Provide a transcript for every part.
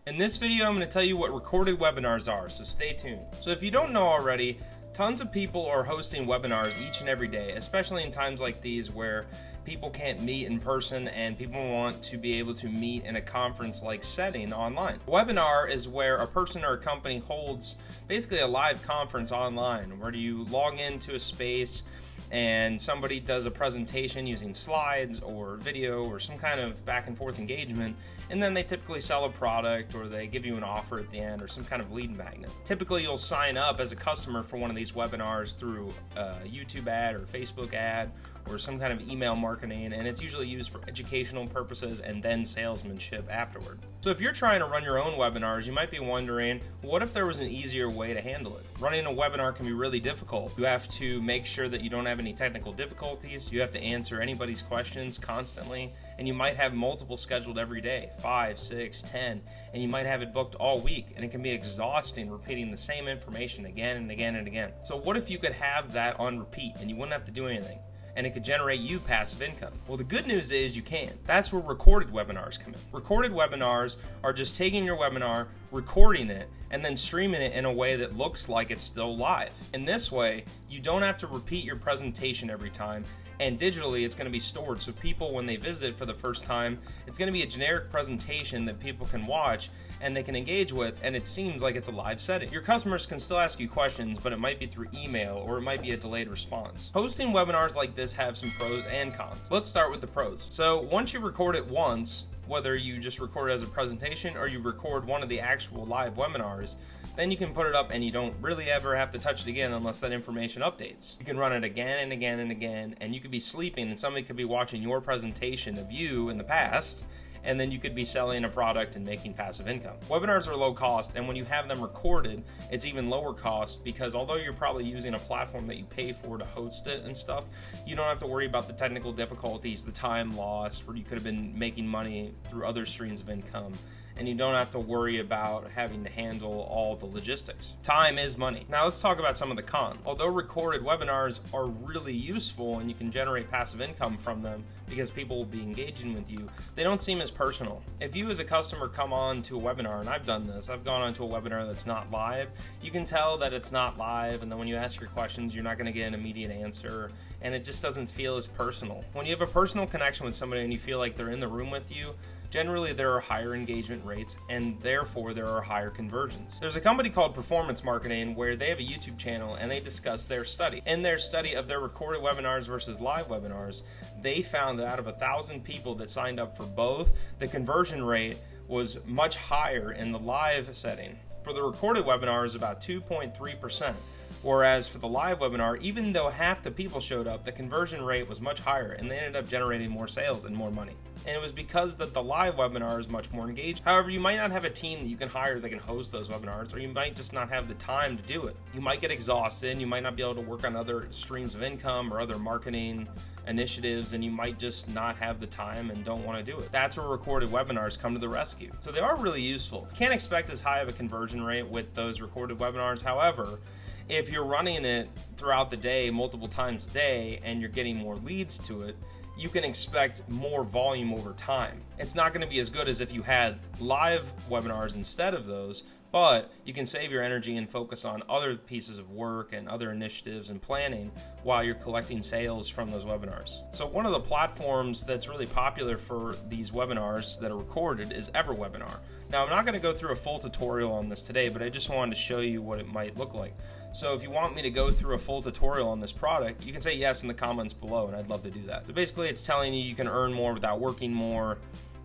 In this video, I'm going to tell you what recorded webinars are, so stay tuned. So if you don't know already, tons of people are hosting webinars each and every day, especially in times like these where people can't meet in person and people want to be able to meet in a conference-like setting online. A webinar is where a person or a company holds basically a live conference online, where you log into a space and somebody does a presentation using slides or video or some kind of back and forth engagement, and then they typically sell a product or they give you an offer at the end or some kind of lead magnet. Typically you'll sign up as a customer for one of these webinars through a YouTube ad or Facebook ad or some kind of email marketing, and it's usually used for educational purposes and then salesmanship afterward. So if you're trying to run your own webinars, you might be wondering, what if there was an easier way to handle it? Running a webinar can be really difficult. You have to make sure that you don't have any technical difficulties. You have to answer anybody's questions constantly, and you might have multiple scheduled every day, 5, 6, 10, and you might have it booked all week, and it can be exhausting repeating the same information again and again and again. So what if you could have that on repeat and you wouldn't have to do anything, and it could generate you passive income? Well, the good news is you can. That's where recorded webinars come in. Recorded webinars are just taking your webinar, recording it, and then streaming it in a way that looks like it's still live. In this way, you don't have to repeat your presentation every time, and digitally it's going to be stored, so people, when they visit it for the first time, it's going to be a generic presentation that people can watch and they can engage with, and it seems like it's a live setting. Your customers can still ask you questions, but it might be through email or it might be a delayed response. Hosting webinars like this have some pros and cons. Let's start with the pros. So once you record it once, whether you just record it as a presentation or you record one of the actual live webinars, then you can put it up and you don't really ever have to touch it again unless that information updates. You can run it again and again and again, and you could be sleeping and somebody could be watching your presentation of you in the past, and then you could be selling a product and making passive income. Webinars are low cost, and when you have them recorded, it's even lower cost, because although you're probably using a platform that you pay for to host it and stuff, you don't have to worry about the technical difficulties, the time lost, where you could have been making money through other streams of income, and you don't have to worry about having to handle all the logistics. Time is money. Now let's talk about some of the cons. Although recorded webinars are really useful and you can generate passive income from them because people will be engaging with you, they don't seem as personal. If you as a customer come on to a webinar, and I've done this, I've gone on to a webinar that's not live, you can tell that it's not live, and then when you ask your questions, you're not gonna get an immediate answer, and it just doesn't feel as personal. When you have a personal connection with somebody and you feel like they're in the room with you, generally there are higher engagement rates, and therefore there are higher conversions. There's a company called Performance Marketing where they have a YouTube channel and they discuss their study. In their study of their recorded webinars versus live webinars, they found that out of 1,000 people that signed up for both, the conversion rate was much higher in the live setting. For the recorded webinar is about 2.3%. Whereas for the live webinar, even though half the people showed up, the conversion rate was much higher and they ended up generating more sales and more money. And it was because that the live webinar is much more engaged. However, you might not have a team that you can hire that can host those webinars, or you might just not have the time to do it. You might get exhausted, you might not be able to work on other streams of income or other marketing initiatives, and you might just not have the time and don't want to do it. That's where recorded webinars come to the rescue. So they are really useful. You can't expect as high of a conversion rate with those recorded webinars. However, if you're running it throughout the day, multiple times a day, and you're getting more leads to it, you can expect more volume over time. It's not going to be as good as if you had live webinars instead of those, but you can save your energy and focus on other pieces of work and other initiatives and planning while you're collecting sales from those webinars. So one of the platforms that's really popular for these webinars that are recorded is EverWebinar. Now I'm not going to go through a full tutorial on this today, but I just wanted to show you what it might look like. So if you want me to go through a full tutorial on this product, you can say yes in the comments below, and I'd love to do that. So basically it's telling you can earn more without working more,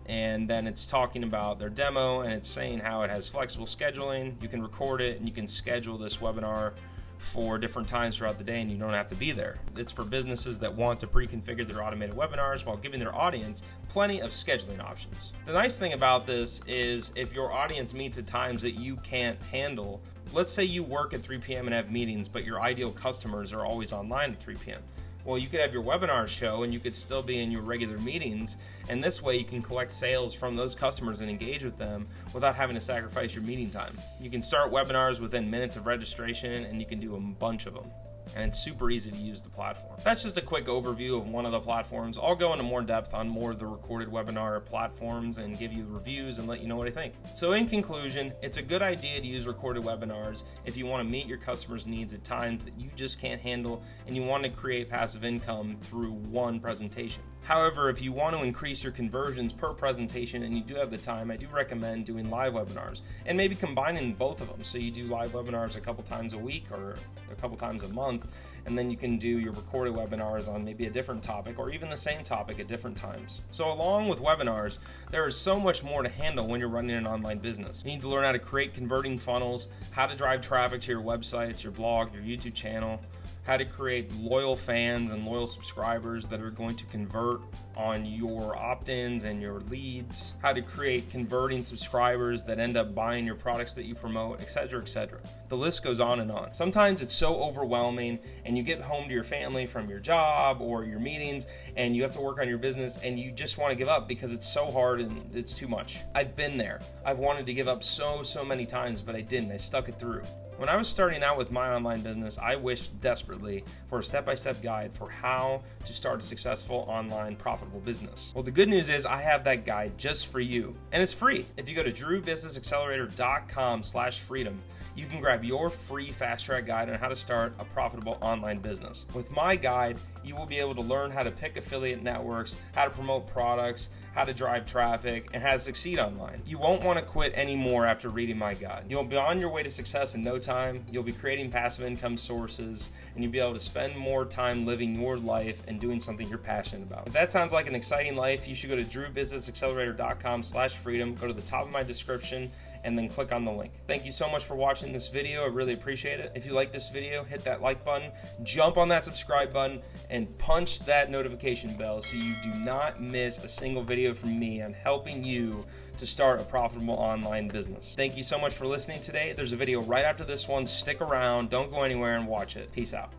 and then it's talking about their demo, and it's saying how it has flexible scheduling. You can record it and you can schedule this webinar for different times throughout the day, and you don't have to be there. It's for businesses that want to pre-configure their automated webinars while giving their audience plenty of scheduling options. The nice thing about this is if your audience meets at times that you can't handle, let's say you work at 3 p.m. and have meetings, but your ideal customers are always online at 3 p.m. Well, you could have your webinar show and you could still be in your regular meetings, and this way you can collect sales from those customers and engage with them without having to sacrifice your meeting time. You can start webinars within minutes of registration, and you can do a bunch of them. and it's super easy to use the platform. That's just a quick overview of one of the platforms. I'll go into more depth on more of the recorded webinar platforms and give you reviews and let you know what I think. So in conclusion, it's a good idea to use recorded webinars if you want to meet your customers' needs at times that you just can't handle and you want to create passive income through one presentation. However, if you want to increase your conversions per presentation and you do have the time, I do recommend doing live webinars and maybe combining both of them. So you do live webinars a couple times a week or a couple times a month, and then you can do your recorded webinars on maybe a different topic or even the same topic at different times. So along with webinars, there is so much more to handle when you're running an online business. You need to learn how to create converting funnels, how to drive traffic to your websites, your blog, your YouTube channel, how to create loyal fans and loyal subscribers that are going to convert on your opt-ins and your leads, how to create converting subscribers that end up buying your products that you promote, etc., etc. The list goes on and on. Sometimes it's so overwhelming and you get home to your family from your job or your meetings and you have to work on your business and you just want to give up because it's so hard and it's too much. I've been there. I've wanted to give up so many times, but I didn't. I stuck it through. When I was starting out with my online business, I wished desperately for a step-by-step guide for how to start a successful online profitable business. Well, the good news is I have that guide just for you, and it's free. If you go to drewbusinessaccelerator.com/freedom, you can grab your free fast track guide on how to start a profitable online business. With my guide, you will be able to learn how to pick affiliate networks, how to promote products, how to drive traffic, and how to succeed online. You won't want to quit anymore after reading my guide. You'll be on your way to success in no time. You'll be creating passive income sources, and you'll be able to spend more time living your life and doing something you're passionate about. If that sounds like an exciting life, you should go to drewbusinessaccelerator.com/freedom, go to the top of my description, and then click on the link. Thank you so much for watching this video. I really appreciate it. If you like this video, hit that like button, jump on that subscribe button, and punch that notification bell so you do not miss a single video from me on helping you to start a profitable online business. Thank you so much for listening today. There's a video right after this one. Stick around, don't go anywhere, and watch it. Peace out.